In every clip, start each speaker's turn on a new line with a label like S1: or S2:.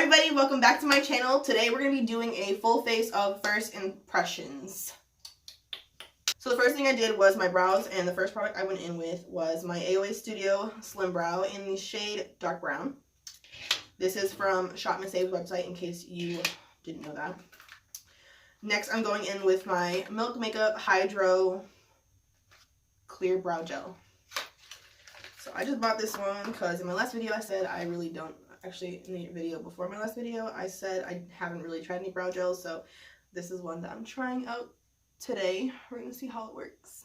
S1: Hi everybody, welcome back to my channel. Today we're going to be doing a full face of first impressions. So the first thing I did was my brows, and the first product I went in with was my AOA Studio Slim Brow in the shade Dark Brown. This is from Shop and Save's website in case you didn't know that. Next I'm going in with my Milk Makeup Hydro Clear Brow Gel. So I just bought this one because in my last video I said I really don't. Actually, in the video before my last video, I said I haven't really tried any brow gels, so this is one that I'm trying out today. We're going to see how it works.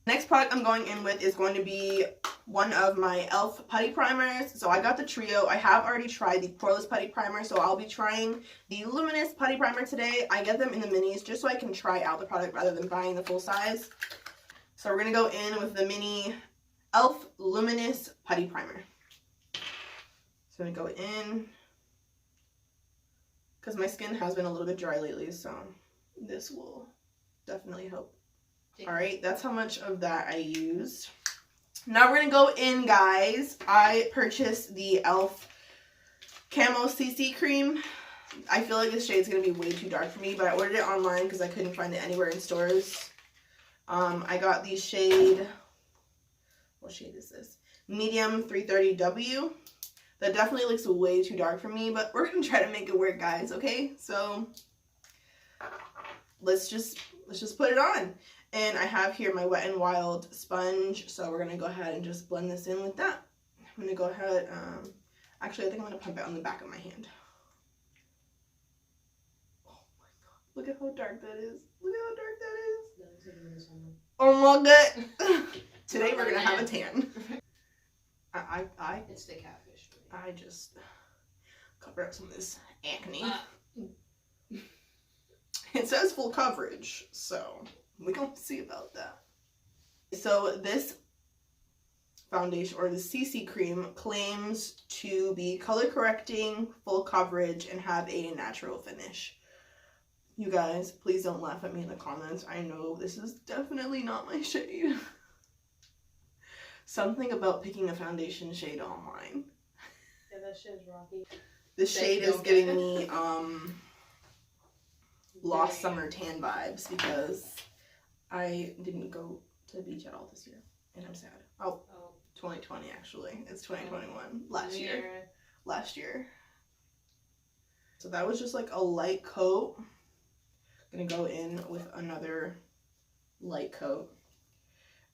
S1: Next product I'm going in with is going to be one of my e.l.f. putty primers. So I got the trio. I have already tried the poreless putty primer, so I'll be trying the luminous putty primer today. I get them in the minis just so I can try out the product rather than buying the full size. So we're going to go in with the mini e.l.f. Luminous Putty Primer. So I'm going to go in because my skin has been a little bit dry lately, so this will definitely help. Alright, that's how much of that I used. Now we're going to go in, guys. I purchased the e.l.f. Camo CC Cream. I feel like this shade is going to be way too dark for me, but I ordered it online because I couldn't find it anywhere in stores. I got the shade... What shade is this? Medium 330W. That definitely looks way too dark for me, but we're gonna try to make it work, guys. Okay, so let's just put it on. And I have here my Wet n Wild sponge, so we're gonna go ahead and just blend this in with that. I'm gonna go ahead. Actually, I think I'm gonna pump it on the back of my hand. Oh my god! Look at how dark that is. Look at how dark that is. Oh my god! Today we're gonna have a tan.
S2: It's the catfish.
S1: I just cover up some of this acne. It says full coverage, so we gonna see about that. So this foundation, or the CC cream, claims to be color correcting, full coverage, and have a natural finish. You guys, please don't laugh at me in the comments. I know this is definitely not my shade. Something about picking a foundation shade online.
S2: Yeah, that shit's rocky.
S1: This shade is giving me Lost Summer Tan vibes because I didn't go to the beach at all this year, and I'm sad. Oh, 2020 actually. It's 2021. Last year. So that was just like a light coat. I'm gonna go in with another light coat.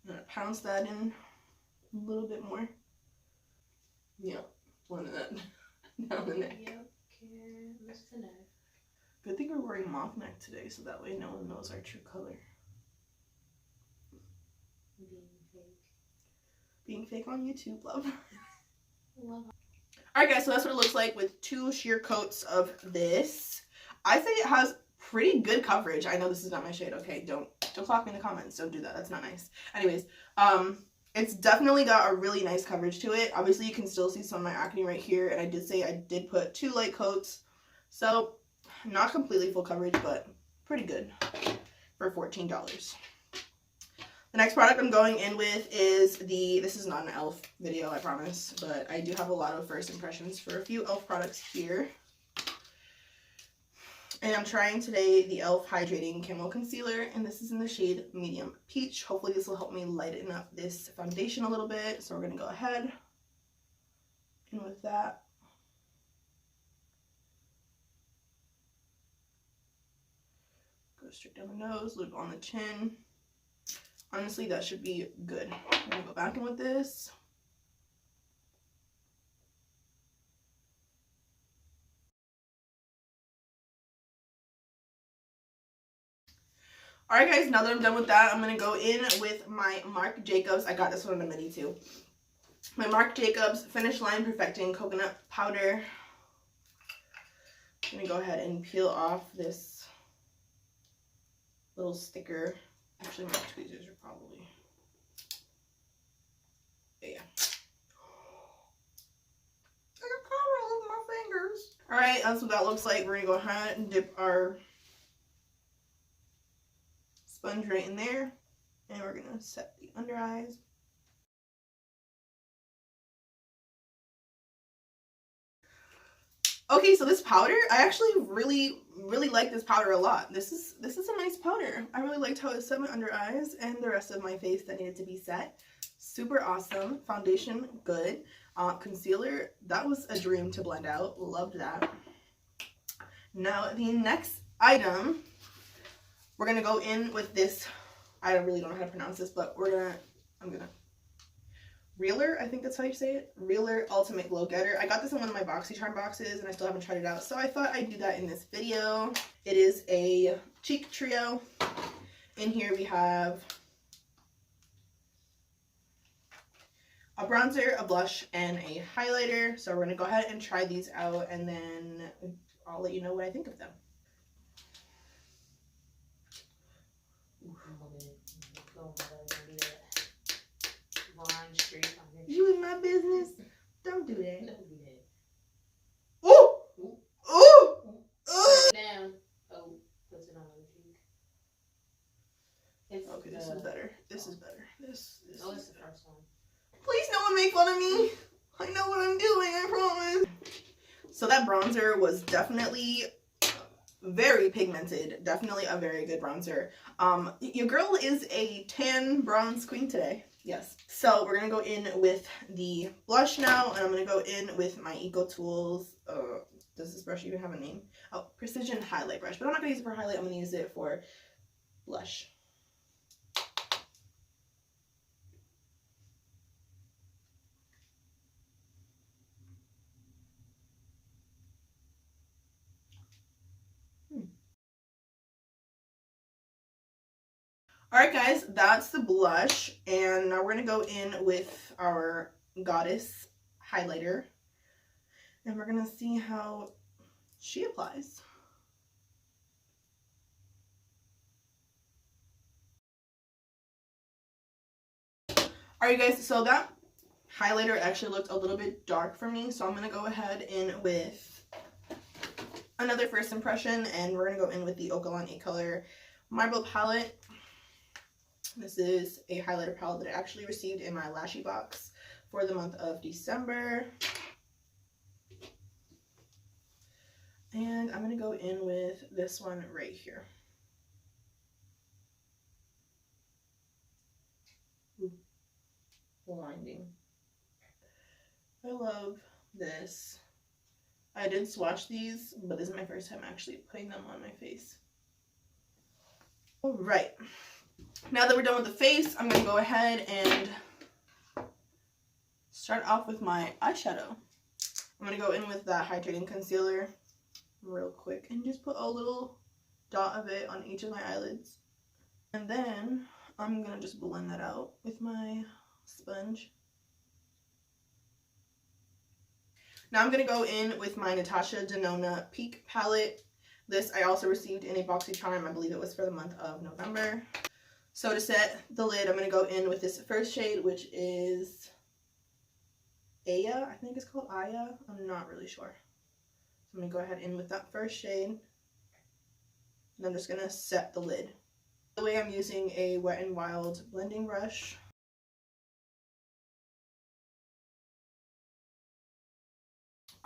S1: I'm gonna pounce that in a little bit more. Yep, one of that down the neck.
S2: Yep, okay, missed the neck.
S1: Good thing we're wearing mock neck today, so that way no one knows our true color.
S2: Being fake.
S1: Being fake on YouTube, love.
S2: Love.
S1: Alright guys, so that's what it looks like with 2 sheer coats of this. I say it has pretty good coverage. I know this is not my shade, okay? Don't clock me in the comments. Don't do that. That's not nice. Anyways, it's definitely got a really nice coverage to it. Obviously, you can still see some of my acne right here, and I did say I did put 2 light coats. So, not completely full coverage, but pretty good for $14. The next product I'm going in with is this is not an e.l.f. video, I promise, but I do have a lot of first impressions for a few e.l.f. products here. And I'm trying today the e.l.f. Hydrating Camo Concealer, and this is in the shade Medium Peach. Hopefully this will help me lighten up this foundation a little bit. So we're going to go ahead and with that. Go straight down the nose, a little bit on the chin. Honestly, that should be good. I'm going to go back in with this. Alright guys, now that I'm done with that, I'm going to go in with my Marc Jacobs. I got this one in a mini too. My Marc Jacobs Finish Line Perfecting Coconut Powder. I'm going to go ahead and peel off this little sticker. Actually, my tweezers are probably... Yeah. I got powder all over my fingers. Alright, that's what that looks like. We're going to go ahead and dip our sponge right in there, and we're gonna set the under eyes. Okay, so this powder, I actually really like this powder a lot. This is a nice powder. I really liked how it set my under eyes and the rest of my face that needed to be set. Super awesome. Foundation, good. Concealer, that was a dream to blend out. Loved that. Now the next item, we're gonna go in with this. I really don't know how to pronounce this, but I'm gonna Reeler, I think that's how you say it. Reeler Ultimate Glow Getter. I got this in one of my Boxycharm boxes and I still haven't tried it out, so I thought I'd do that in this video. It is a cheek trio. In here we have a bronzer, a blush, and a highlighter. So we're gonna go ahead and try these out and then I'll let you know what I think of them. You in my business? Don't do that.
S2: Don't do that.
S1: Ooh! Ooh! Ooh! Ooh!
S2: Down. Oh, puts it on the cheek.
S1: Okay, this is better. This is better. This
S2: Oh, it's the first one.
S1: Please no one make fun of me. I know what I'm doing, I promise. So that bronzer was definitely very pigmented. Definitely a very good bronzer. Your girl is a tan bronze queen today. Yes. So we're going to go in with the blush now. And I'm going to go in with my Eco Tools. Does this brush even have a name? Oh, Precision Highlight Brush. But I'm not going to use it for highlight. I'm going to use it for blush. Alright guys, that's the blush, and now we're going to go in with our Goddess highlighter, and we're going to see how she applies. Alright guys, so that highlighter actually looked a little bit dark for me, so I'm going to go ahead in with another first impression, and we're going to go in with the Okalon 8 Color Marble Palette. This is a highlighter palette that I actually received in my Lashy box for the month of December. And I'm going to go in with this one right here. Ooh, blinding. I love this. I did swatch these, but this is my first time actually putting them on my face. Alright. Now that we're done with the face, I'm going to go ahead and start off with my eyeshadow. I'm going to go in with that hydrating concealer real quick and just put a little dot of it on each of my eyelids. And then I'm going to just blend that out with my sponge. Now I'm going to go in with my Natasha Denona Peak palette. This I also received in a Boxycharm. I believe it was for the month of November. So to set the lid, I'm going to go in with this first shade, which is Aya. I think it's called Aya. I'm not really sure. So I'm going to go ahead in with that first shade. And I'm just going to set the lid. By the way, I'm using a Wet n Wild blending brush.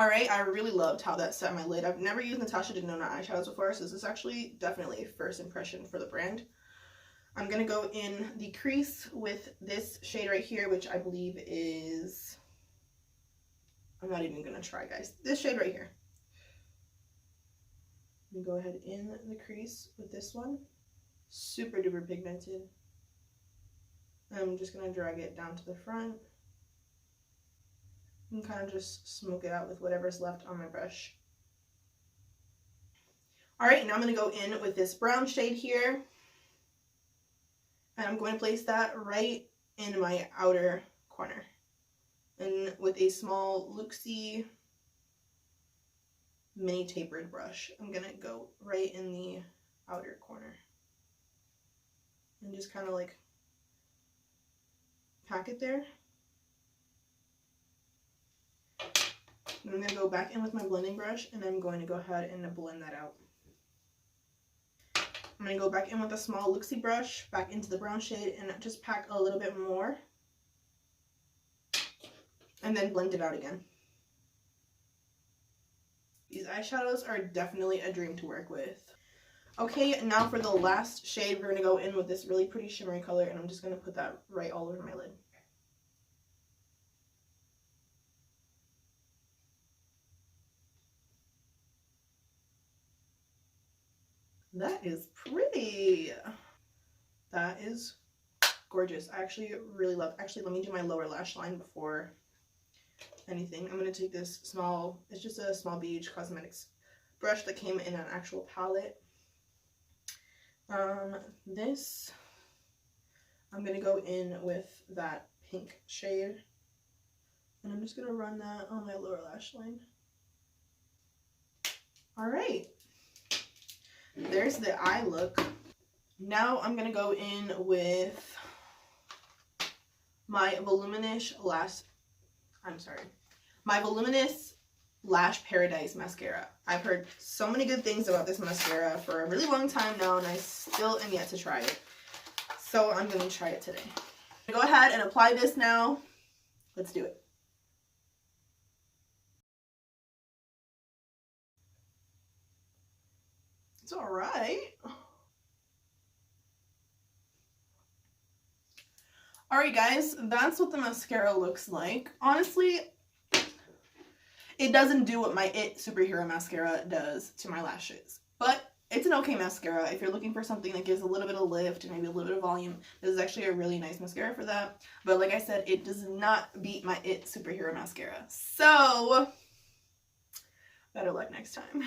S1: Alright, I really loved how that set my lid. I've never used Natasha Denona eyeshadows before, so this is actually definitely a first impression for the brand. I'm going to go in the crease with this shade right here, which I believe is... I'm not even going to try, guys. This shade right here. I'm going to go ahead in the crease with this one. Super duper pigmented. And I'm just going to drag it down to the front. And kind of just smoke it out with whatever's left on my brush. Alright, now I'm going to go in with this brown shade here. And I'm going to place that right in my outer corner. And with a small Luxie mini tapered brush, I'm going to go right in the outer corner. And just kind of like pack it there. And I'm going to go back in with my blending brush and I'm going to go ahead and blend that out. I'm going to go back in with a small Luxie brush, back into the brown shade, and just pack a little bit more. And then blend it out again. These eyeshadows are definitely a dream to work with. Okay, now for the last shade, we're going to go in with this really pretty shimmery color, and I'm just going to put that right all over my lid. That is pretty. That is gorgeous. I actually really love, actually let me do my lower lash line before anything. I'm going to take this small, it's just a small Beach Cosmetics brush that came in an actual palette. This, I'm going to go in with that pink shade, and I'm just going to run that on my lower lash line. All right, there's the eye look. Now I'm going to go in with my voluminous Lash Paradise mascara. I've heard so many good things about this mascara for a really long time now, and I still am yet to try it. So I'm going to try it today. Go ahead and apply this now. Let's do it. It's all right. Alright guys, that's what the mascara looks like. Honestly, it doesn't do what my It Superhero Mascara does to my lashes. But it's an okay mascara. If you're looking for something that gives a little bit of lift and maybe a little bit of volume, this is actually a really nice mascara for that. But like I said, it does not beat my It Superhero Mascara. So, better luck next time.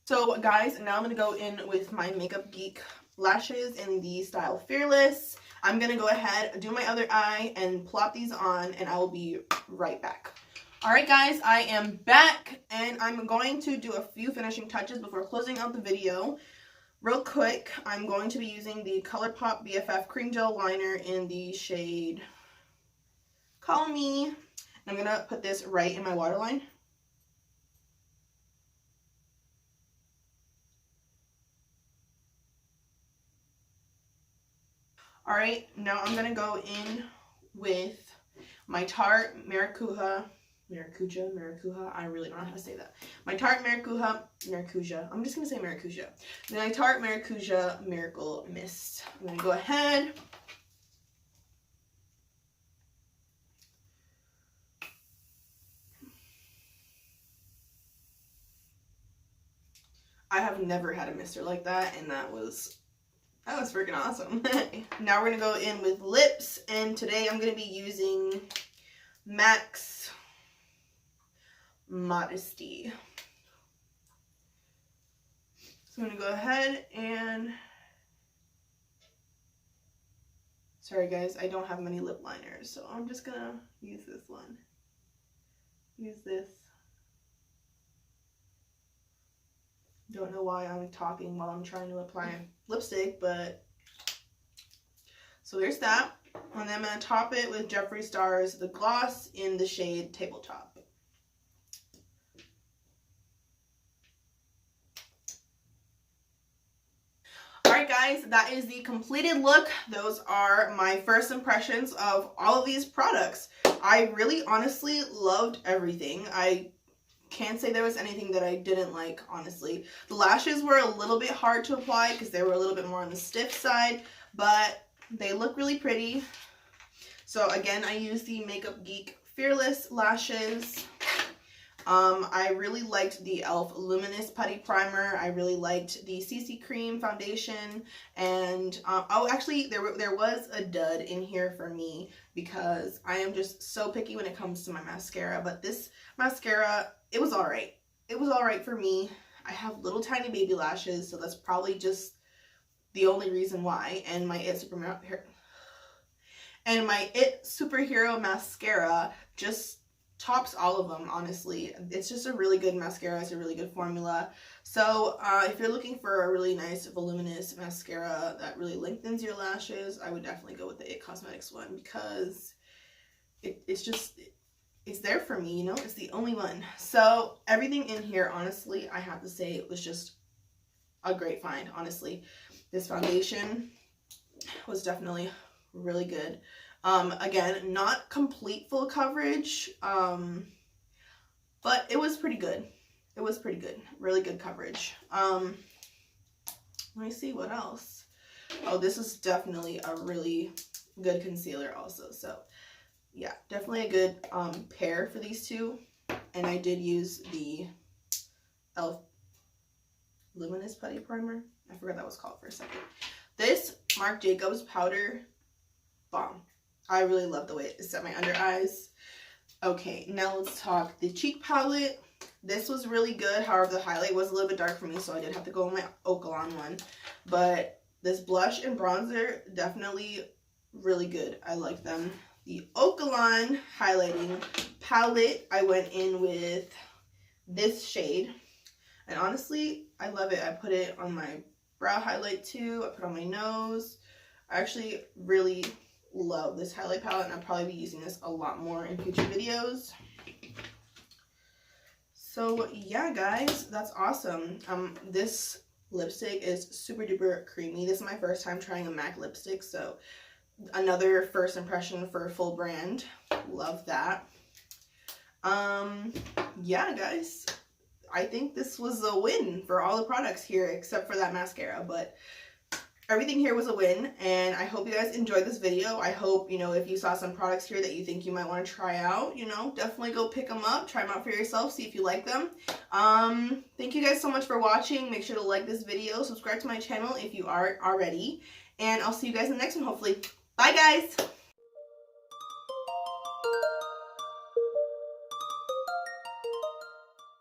S1: So guys, now I'm going to go in with my Makeup Geek lashes in the style Fearless. I'm going to go ahead, do my other eye, and plop these on, and I will be right back. Alright guys, I am back, and I'm going to do a few finishing touches before closing out the video. Real quick, I'm going to be using the ColourPop BFF Cream Gel Liner in the shade Call Me. And I'm going to put this right in my waterline. Alright, now I'm going to go in with my Tarte Maracuja, I really don't know how to say that. My Tarte Maracuja, I'm just going to say Maracuja. Then my Tarte Maracuja Miracle Mist. I'm going to go ahead. I have never had a mister like that, and that was freaking awesome. Now we're going to go in with lips, and today I'm going to be using MAC's Modesty. So I'm going to go ahead and, sorry guys, I don't have many lip liners, so I'm just going to use this one. Use this. Don't know why I'm talking while I'm trying to apply lipstick, but so there's that. And then I'm going to top it with Jeffree Star's The Gloss in the shade Tabletop. Alright guys, that is the completed look. Those are my first impressions of all of these products. I really honestly loved everything. I can't say there was anything that I didn't like, honestly. The lashes were a little bit hard to apply because they were a little bit more on the stiff side, but they look really pretty. So again, I used the Makeup Geek Fearless lashes. I really liked the e.l.f. Luminous Putty Primer. I really liked the CC Cream Foundation. And, oh, actually, there was a dud in here for me because I am just so picky when it comes to my mascara. But this mascara, it was alright. It was alright for me. I have little tiny baby lashes, so that's probably just the only reason why. And my It Superhero Mascara just tops all of them, honestly. It's just a really good mascara. It's a really good formula. So if you're looking for a really nice voluminous mascara that really lengthens your lashes, I would definitely go with the It Cosmetics one because it's there for me, you know? It's the only one. So everything in here, honestly, I have to say it was just a great find, honestly. This foundation was definitely really good. Again, not complete full coverage, but it was pretty good. it was pretty good. Really good coverage. Let me see what else. Oh, this is definitely a really good concealer also. So yeah, definitely a good pair for these two. And I did use the e.l.f. Luminous Putty Primer. I forgot that was called for a second. This Marc Jacobs powder, bomb. I really love the way it set my under eyes. Okay, now let's talk the cheek palette. This was really good. However, the highlight was a little bit dark for me, so I did have to go on my Okalon one. But this blush and bronzer, definitely really good. I like them. The Okalon highlighting palette, I went in with this shade. And honestly, I love it. I put it on my brow highlight too. I put it on my nose. I actually really love this highlight palette, and I'll probably be using this a lot more in future videos. So yeah, guys, that's awesome. This lipstick is super duper creamy. This is my first time trying a MAC lipstick, so another first impression for a full brand. Love that. Yeah, guys, I think this was a win for all the products here except for that mascara, but everything here was a win, and I hope you guys enjoyed this video. I hope, you know, if you saw some products here that you think you might want to try out, you know, definitely go pick them up, try them out for yourself, see if you like them. Thank you guys so much for watching. Make sure to like this video, subscribe to my channel if you aren't already, and I'll see you guys in the next one, hopefully. Bye, guys!